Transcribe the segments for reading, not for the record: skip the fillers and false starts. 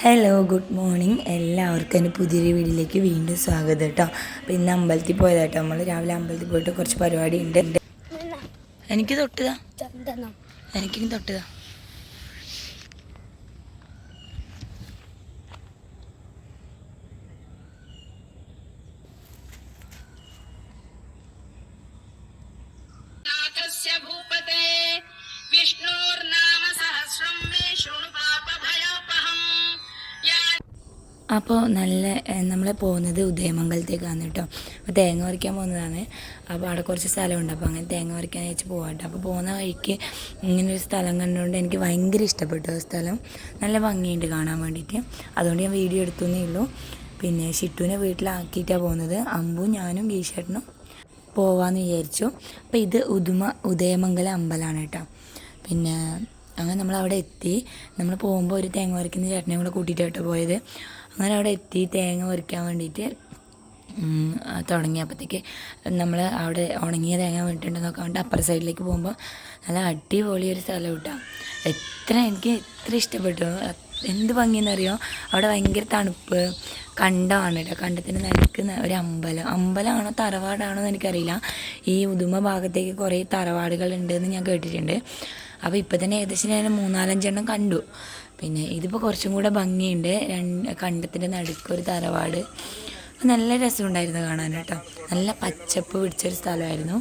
Hello good morning എല്ലാവർക്കും എൻ്റെ പുതിയൊരു വീഡിയോയിലേക്ക് വീണ്ടും സ്വാഗതം കേട്ടോ. അപ്പോൾ ഇന്ന് അമ്പലത്തിൽ പോയതാട്ടോ. നമ്മൾ രാവിലെ അമ്പലത്തിൽ പോയിട്ട് കുറച്ച് പരിപാടി ഉണ്ട്. എനിക്ക് തൊട്ടുതാ, എനിക്കും തൊട്ടുതാ. അപ്പോൾ നമ്മൾ പോകുന്നത് ഉദയമംഗലത്തേക്കാണ് കേട്ടോ. അപ്പോൾ തേങ്ങ പറിക്കാൻ പോകുന്നതാണ്. അപ്പോൾ അവിടെ കുറച്ച് സ്ഥലമുണ്ട്. അപ്പോൾ അങ്ങനെ തേങ്ങ പറിക്കാൻ വെച്ച് പോകാം കേട്ടോ. അപ്പോൾ പോകുന്ന വഴിക്ക് ഇങ്ങനൊരു സ്ഥലം കണ്ടുകൊണ്ട് എനിക്ക് ഭയങ്കര ഇഷ്ടപ്പെട്ടു. ആ സ്ഥലം നല്ല ഭംഗിയുണ്ട് കാണാൻ വേണ്ടിയിട്ട്. അതുകൊണ്ട് ഞാൻ വീഡിയോ എടുത്തുന്നേ ഉള്ളൂ. പിന്നെ ഷിട്ടുവിനെ വീട്ടിലാക്കിയിട്ടാണ് പോകുന്നത്. അമ്പും ഞാനും ഗീഷേട്ടനും പോവാമെന്ന് വിചാരിച്ചു. അപ്പോൾ ഇത് ഉദയമംഗലം അമ്പലമാണ് കേട്ടോ. പിന്നെ അങ്ങനെ നമ്മളവിടെ എത്തി. നമ്മൾ പോകുമ്പോൾ ഒരു തേങ്ങ പറിക്കുന്ന ചേട്ടനെ കൂടെ കൂട്ടിയിട്ടാണ് പോയത്. അങ്ങനെ അവിടെ എത്തി തേങ്ങ പറിക്കാൻ വേണ്ടിയിട്ട് തുടങ്ങിയപ്പോഴത്തേക്ക് നമ്മൾ അവിടെ ഉണങ്ങിയ തേങ്ങ വീണിട്ടുണ്ടെന്നൊക്കെ കണ്ട് അപ്പുറ സൈഡിലേക്ക് പോകുമ്പോൾ നല്ല അടിപൊളിയൊരു സ്ഥലം കിട്ടാം. എനിക്ക് എത്ര ഇഷ്ടപ്പെട്ടു. എന്ത് ഭംഗിയെന്നറിയോ, അവിടെ ഭയങ്കര തണുപ്പ്. കണ്ടമാണ് കേട്ടോ. കണ്ടത്തിന് നടുക്കുന്ന ഒരു അമ്പലമാണോ തറവാടാണോ എന്ന് എനിക്കറിയില്ല. ഈ ഉദുമ ഭാഗത്തേക്ക് കുറേ തറവാടുകൾ ഉണ്ടെന്ന് ഞാൻ കേട്ടിട്ടുണ്ട്. അപ്പോൾ ഇപ്പോൾ തന്നെ ഏകദേശം ഞാൻ 3-4 കണ്ടു. പിന്നെ ഇതിപ്പോൾ കുറച്ചും കൂടെ ഭംഗിയുണ്ട്. കണ്ടത്തിൻ്റെ നടുക്കൊരു തറവാട്. നല്ല രസമുണ്ടായിരുന്നു കാണാൻ കേട്ടോ. നല്ല പച്ചപ്പ് പിടിച്ചൊരു സ്ഥലമായിരുന്നു.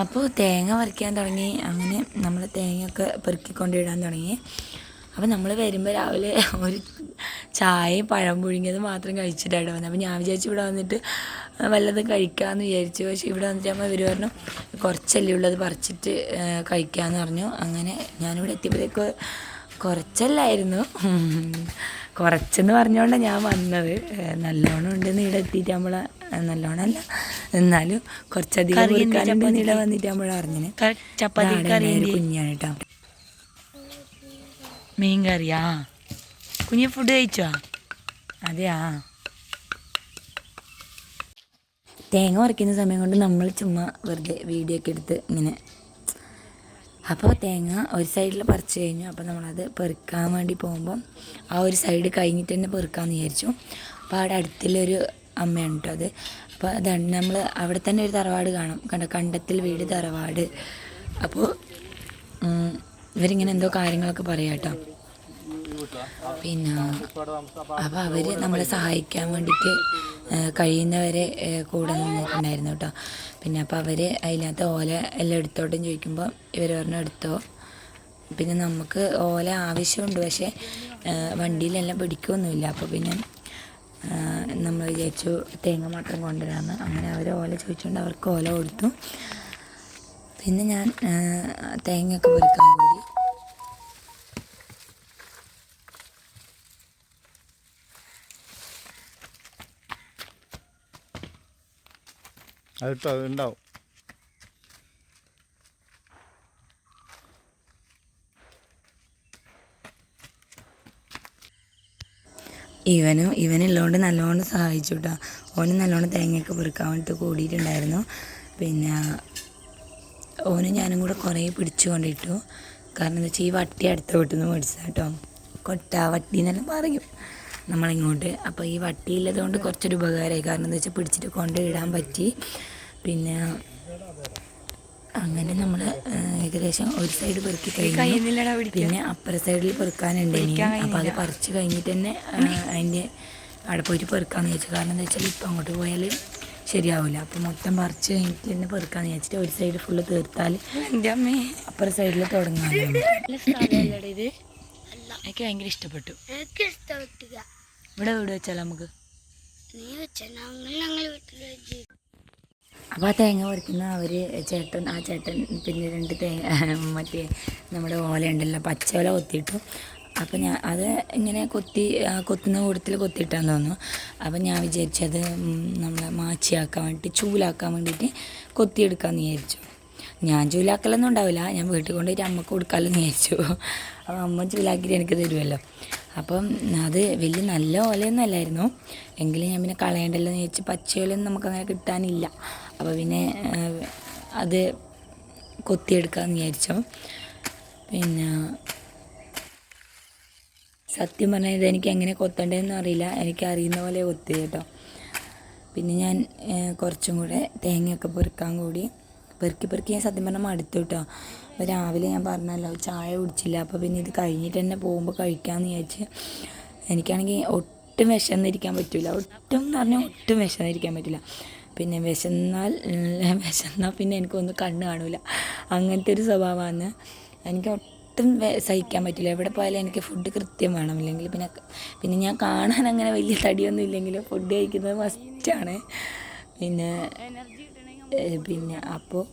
അപ്പോൾ തേങ്ങ പറിക്കാൻ തുടങ്ങി. അങ്ങനെ നമ്മൾ തേങ്ങയൊക്കെ പെറുക്കിക്കൊണ്ടിടാൻ തുടങ്ങി. അപ്പോൾ നമ്മൾ വരുമ്പോൾ രാവിലെ ഒരു ചായയും പഴം പുഴുങ്ങിയത് മാത്രം കഴിച്ചിട്ടാണ് വന്നത്. അപ്പോൾ ഞാൻ വിചാരിച്ചു ഇവിടെ വന്നിട്ട് വല്ലതും കഴിക്കാമെന്ന് വിചാരിച്ചു. പക്ഷേ ഇവിടെ വന്നിട്ട് നമ്മൾ ഇവർ പറഞ്ഞു കുറച്ചല്ലേ ഉള്ളത്, പറിച്ചിട്ട് കഴിക്കാമെന്ന് പറഞ്ഞു. അങ്ങനെ ഞാനിവിടെ എത്തിയപ്പോഴേക്ക് കുറച്ചല്ലായിരുന്നു, കുറച്ചെന്ന് പറഞ്ഞുകൊണ്ടാണ് ഞാൻ വന്നത്. നല്ലോണം ഉണ്ടെന്ന് ഇവിടെ എത്തിയിട്ട് നമ്മൾ നല്ലോണമല്ല എന്നാലും കുറച്ചധികം കൊടുക്കാനുണ്ടെന്ന് ഇവിടെ വന്നിട്ട് നമ്മൾ അറിഞ്ഞിന്. ചപ്പാത്തി കുഞ്ഞാണ് കേട്ടോ. മീൻ കറിയാ? കുഞ്ഞ് ഫുഡ് കഴിച്ചോ? അതെയാ. തേങ്ങ പറിക്കുന്ന സമയം കൊണ്ട് നമ്മൾ ചുമ്മാ വെറുതെ വീഡിയോ ഒക്കെ എടുത്ത് ഇങ്ങനെ. അപ്പോൾ തേങ്ങ ഒരു സൈഡിൽ പറിച്ച് കഴിഞ്ഞു. അപ്പോൾ നമ്മളത് പെറുക്കാൻ വേണ്ടി പോകുമ്പോൾ ആ ഒരു സൈഡ് കഴിഞ്ഞിട്ട് തന്നെ പെറുക്കാമെന്ന് വിചാരിച്ചു. അപ്പോൾ അവിടെ അടുത്തുള്ളൊരു അമ്മയാണ് കേട്ടോ അത്. അപ്പോൾ അതാണ് നമ്മൾ അവിടെ തന്നെ ഒരു തറവാട് കാണാം. കണ്ടത്തിൽ വീട് തറവാട്. അപ്പോൾ ഇവരിങ്ങനെ എന്തോ കാര്യങ്ങളൊക്കെ പറയാം കേട്ടോ. പിന്നെ അപ്പോൾ അവർ നമ്മളെ സഹായിക്കാൻ വേണ്ടിയിട്ട് കഴിയുന്നവരെ കൂടെ നിന്നിട്ടുണ്ടായിരുന്നു കേട്ടോ. പിന്നെ അപ്പോൾ അവർ അതിനകത്ത് ഓല എല്ലാം എടുത്തോട്ടും ചോദിക്കുമ്പോൾ ഇവർ പറഞ്ഞു എടുത്തോ. പിന്നെ നമുക്ക് ഓല ആവശ്യമുണ്ട്, പക്ഷേ വണ്ടിയിലെല്ലാം പിടിക്കുകയൊന്നുമില്ല. അപ്പോൾ പിന്നെ നമ്മൾ വിചാരിച്ചു തേങ്ങ മാത്രം കൊണ്ടുവരാമെന്ന്. അങ്ങനെ അവർ ഓല ചോദിച്ചുകൊണ്ട് അവർക്ക് ഓല കൊടുത്തു. പിന്നെ ഞാൻ തേങ്ങയൊക്കെ പെറുക്കാൻ കൂടി. അതുണ്ടാവും. ഇവനുള്ളതുകൊണ്ട് നല്ലോണം സഹായിച്ചു കേട്ടോ. ഓന് നല്ലോണം തേങ്ങയൊക്കെ പെറുക്കാൻ വേണ്ടിയിട്ട് കൂടിയിട്ടുണ്ടായിരുന്നു. പിന്നെ ഓന് ഞാനും കൂടെ കുറേ പിടിച്ചു കൊണ്ടിട്ടു. കാരണം എന്താ വെച്ചാൽ ഈ വട്ടി അടുത്ത വീട്ടിൽ നിന്ന് മേടിച്ചത് കേട്ടോ. വട്ടി എന്നെല്ലാം പറയും നമ്മളിങ്ങോട്ട്. അപ്പോൾ ഈ വട്ടിയില്ലത് കൊണ്ട് കുറച്ചൊരു ഉപകാരമായി. കാരണം എന്താ വെച്ചാൽ പിടിച്ചിട്ട് കൊണ്ടിടാൻ പറ്റി. പിന്നെ അങ്ങനെ നമ്മൾ ഏകദേശം ഒരു സൈഡ് പെറുക്കി കഴിഞ്ഞു. പിന്നെ അപ്പുറ സൈഡിൽ പെറുക്കാനുണ്ട് ഇനി. അപ്പോൾ അത് പറിച്ച് കഴിഞ്ഞിട്ട് തന്നെ അതിൻ്റെ അവിടെ പോയിട്ട് പെറുക്കാമെന്ന് ചോദിച്ചു. കാരണം എന്താ വെച്ചാൽ ഇപ്പം അങ്ങോട്ട് പോയാൽ ശരിയാവില്ല. അപ്പോൾ മൊത്തം പറിച്ച് കഴിഞ്ഞിട്ട് തന്നെ പെറുക്കാമെന്ന് ചോദിച്ചിട്ട് ഒരു സൈഡ് ഫുള്ള് തീർത്താൽ അപ്പുറ സൈഡിൽ തുടങ്ങാറുണ്ട്. ഇത് എനിക്ക് ഭയങ്കര ഇഷ്ടപ്പെട്ടു. ഇവിടെ വീട് വെച്ചാൽ നമുക്ക്. അപ്പോൾ ആ തേങ്ങ പറിക്കുന്ന ആ ചേട്ടൻ പിന്നെ 2 തേങ്ങ മറ്റേ നമ്മുടെ ഓല ഉണ്ടല്ലോ, പച്ചോല കൊത്തിയിട്ടു. അപ്പോൾ ഞാൻ അത് ഇങ്ങനെ കൊത്തുന്ന കൂട്ടത്തിൽ കൊത്തിയിട്ടാന്ന് തോന്നുന്നു. അപ്പോൾ ഞാൻ വിചാരിച്ചത് നമ്മളെ മാച്ചിയാക്കാൻ വേണ്ടിയിട്ട് ചൂലാക്കാൻ വേണ്ടിയിട്ട് കൊത്തിയെടുക്കാമെന്ന് വിചാരിച്ചു. ഞാൻ ചൂലാക്കലൊന്നും ഉണ്ടാവില്ല, ഞാൻ വീട്ടിൽ കൊണ്ടുപോയിട്ട് അമ്മക്ക് കൊടുക്കാമെന്ന് വിചാരിച്ചു. അപ്പോൾ അമ്മ ചൂലാക്കിയിട്ട് എനിക്ക് തരുമല്ലോ. അപ്പം അത് വലിയ നല്ല ഓലയൊന്നും അല്ലായിരുന്നു. എങ്കിലും ഞാൻ പിന്നെ കളയണ്ടല്ലോ എന്ന് വിചാരിച്ച് പച്ചയോലൊന്നും നമുക്കങ്ങനെ കിട്ടാനില്ല. അപ്പോൾ പിന്നെ അത് കൊത്തിയെടുക്കാമെന്ന് വിചാരിച്ചു. പിന്നെ സത്യം പറഞ്ഞാൽ ഇതെനിക്ക് എങ്ങനെ കൊത്തണ്ടതെന്ന് അറിയില്ല, എനിക്ക് അറിയുന്ന പോലെ കൊത്തി കേട്ടോ. പിന്നെ ഞാൻ കുറച്ചും കൂടെ തേങ്ങയൊക്കെ പെറുക്കാൻ കൂടി പെറുക്കി ഞാൻ സത്യം പറഞ്ഞാൽ മടുത്തു കേട്ടോ. അപ്പോൾ രാവിലെ ഞാൻ പറഞ്ഞല്ലോ ചായ കുടിച്ചില്ല, അപ്പോൾ പിന്നെ ഇത് കഴിഞ്ഞിട്ട് തന്നെ പോകുമ്പോൾ കഴിക്കാമെന്ന് വിചാരിച്ച്. എനിക്കാണെങ്കിൽ ഒട്ടും വിശന്നിരിക്കാൻ പറ്റില്ല, ഒട്ടും എന്ന് പറഞ്ഞാൽ ഒട്ടും വിശന്നിരിക്കാൻ പറ്റില്ല. പിന്നെ വിശന്നാൽ പിന്നെ എനിക്കൊന്നും കണ്ണ് കാണില്ല, അങ്ങനത്തെ ഒരു സ്വഭാവമാണ്. എനിക്ക് ഒട്ടും സഹിക്കാൻ പറ്റില്ല. എവിടെ പോയാലും എനിക്ക് ഫുഡ് കൃത്യം വേണം, ഇല്ലെങ്കിൽ പിന്നെ ഞാൻ കാണാൻ അങ്ങനെ വലിയ തടിയൊന്നും ഇല്ലെങ്കിലും ഫുഡ് കഴിക്കുന്നത് മസ്റ്റാണ്. പിന്നെ അപ്പോൾ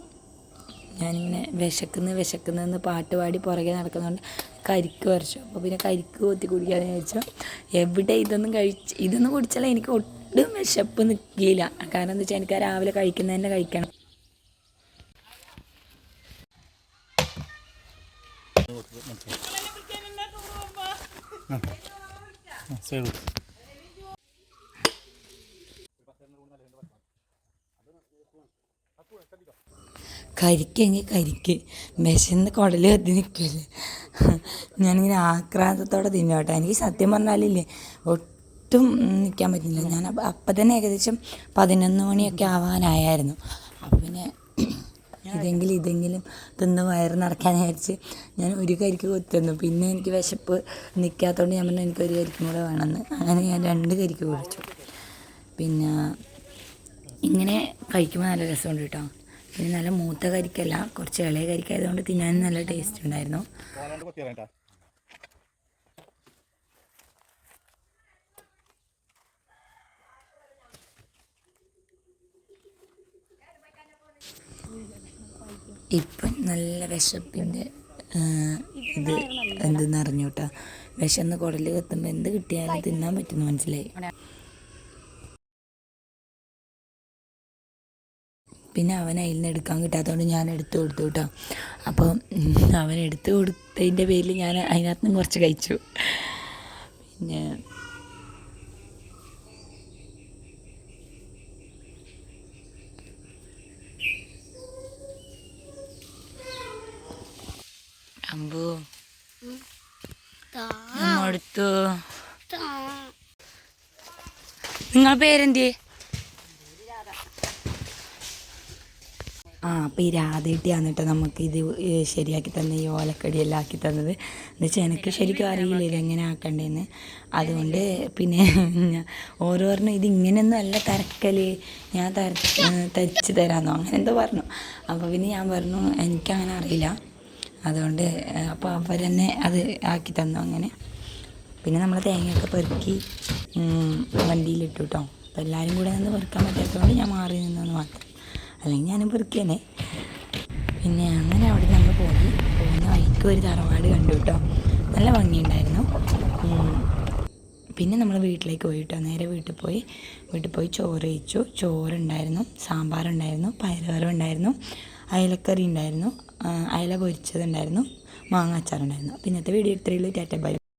ഞാനിങ്ങനെ വിശക്കുന്നതെന്ന് പാട്ട് പാടി പുറകെ നടക്കുന്നതുകൊണ്ട് കരിക്ക് വരച്ചു. അപ്പോൾ പിന്നെ കരിക്ക് കൊത്തി കുടിക്കാമെന്ന് വിചാരിച്ചു. എവിടെ ഇതൊന്നും കുടിച്ചാൽ എനിക്ക് ഒട്ടും വിശപ്പ് നിൽക്കില്ല. കാരണം എന്താ വെച്ചാൽ എനിക്ക് രാവിലെ കഴിക്കുന്നത് തന്നെ കഴിക്കണം. കരിക്ക് വിശന്ന് കുടൽ കത്തി നിൽക്കല്ലേ. ഞാനിങ്ങനെ ആക്രാന്തത്തോടെ തിന്നു കേട്ടോ. എനിക്ക് സത്യം പറഞ്ഞാലില്ലേ ഒട്ടും നിൽക്കാൻ പറ്റില്ല. ഞാൻ അപ്പം തന്നെ ഏകദേശം 11 മണിയൊക്കെ ആവാനായിരുന്നു. അപ്പം പിന്നെ ഇതെങ്കിലും തിന്ന് വയറ് നടക്കാൻ വിചാരിച്ച് ഞാൻ ഒരു കരിക്ക് കൊത്തുന്നു. പിന്നെ എനിക്ക് വിശപ്പ് നിൽക്കാത്തതുകൊണ്ട് ഞാൻ പറഞ്ഞു എനിക്കൊരു കരിക്കും കൂടെ വേണമെന്ന്. അങ്ങനെ ഞാൻ 2 കരിക്ക് കുടിച്ചു. പിന്നെ ഇങ്ങനെ കഴിക്കുമ്പോൾ നല്ല രസമുണ്ട് കേട്ടോ. പിന്നെ നല്ല മൂത്ത കരിക്കല്ല, കുറച്ച് ഇളയ കരിക്കായതുകൊണ്ട് തിന്നാനും നല്ല ടേസ്റ്റ് ഉണ്ടായിരുന്നു. ഇപ്പം നല്ല വിശപ്പിൻ്റെ ഇത് എന്തെന്ന് അറിഞ്ഞു കേട്ടോ. വിശന്ന് കുടൽ കത്തുമ്പോൾ എന്ത് കിട്ടിയാലും തിന്നാൻ പറ്റുമെന്ന് മനസ്സിലായി. പിന്നെ അവൻ അതിൽ നിന്ന് എടുക്കാൻ കിട്ടാത്തതുകൊണ്ട് ഞാൻ എടുത്തു കൊടുത്തു കേട്ടോ. അപ്പോൾ അവൻ എടുത്തു കൊടുത്തതിൻ്റെ പേരിൽ ഞാൻ അതിനകത്ത് നിന്ന് കുറച്ച് കഴിച്ചു. പിന്നെ അമ്പു എടുത്തു. നിങ്ങളെ പേരെന്തേ? അപ്പോൾ ഈ രാധേട്ടിയാണ് കേട്ടോ നമുക്കിത് ശരിയാക്കി തന്നെ ഈ ഓലക്കടിയെല്ലാം ആക്കി തന്നത്. എന്നുവെച്ചാൽ എനിക്ക് ശരിക്കും അറിയില്ല എങ്ങനെ ആക്കണ്ടേന്ന്. അതുകൊണ്ട് പിന്നെ ഓരോന്നും ഇതിങ്ങനെയൊന്നും അല്ല തരക്കൽ, ഞാൻ തരിച്ച് തരാമെന്നോ അങ്ങനെ എന്തോ പറഞ്ഞു. അപ്പോൾ പിന്നെ ഞാൻ പറഞ്ഞു എനിക്കങ്ങനെ അറിയില്ല. അതുകൊണ്ട് അപ്പോൾ അവർ തന്നെ അത് ആക്കി തന്നു. അങ്ങനെ പിന്നെ നമ്മൾ തേങ്ങയൊക്കെ പെറുക്കി വണ്ടിയിലിട്ടു കേട്ടോ. അപ്പോൾ എല്ലാവരും കൂടെ നിന്ന് പെറുക്കാൻ പറ്റാത്തതുകൊണ്ട് ഞാൻ മാറി നിന്നെന്ന് മാത്രം, അല്ലെങ്കിൽ ഞാനും പെറുക്കിയനെ. പിന്നെ അങ്ങനെ അവിടെ നമ്മൾ പോകുന്ന വഴിക്ക് ഒരു തറവാട് കണ്ടു കേട്ടോ. നല്ല ഭംഗിയുണ്ടായിരുന്നു. പിന്നെ നമ്മൾ വീട്ടിലേക്ക് പോയി കേട്ടോ. നേരെ വീട്ടിൽ പോയി ചോറ് കഴിച്ചു. ചോറുണ്ടായിരുന്നു, സാമ്പാറുണ്ടായിരുന്നു, പയറുകറി ഉണ്ടായിരുന്നു, അയലക്കറി ഉണ്ടായിരുന്നു, അയല പൊരിച്ചതുണ്ടായിരുന്നു, മാങ്ങ അച്ചാറുണ്ടായിരുന്നു. അപ്പോൾ ഇന്നത്തെ വീഡിയോ ഇത്രയുള്ളൂ. Tata by.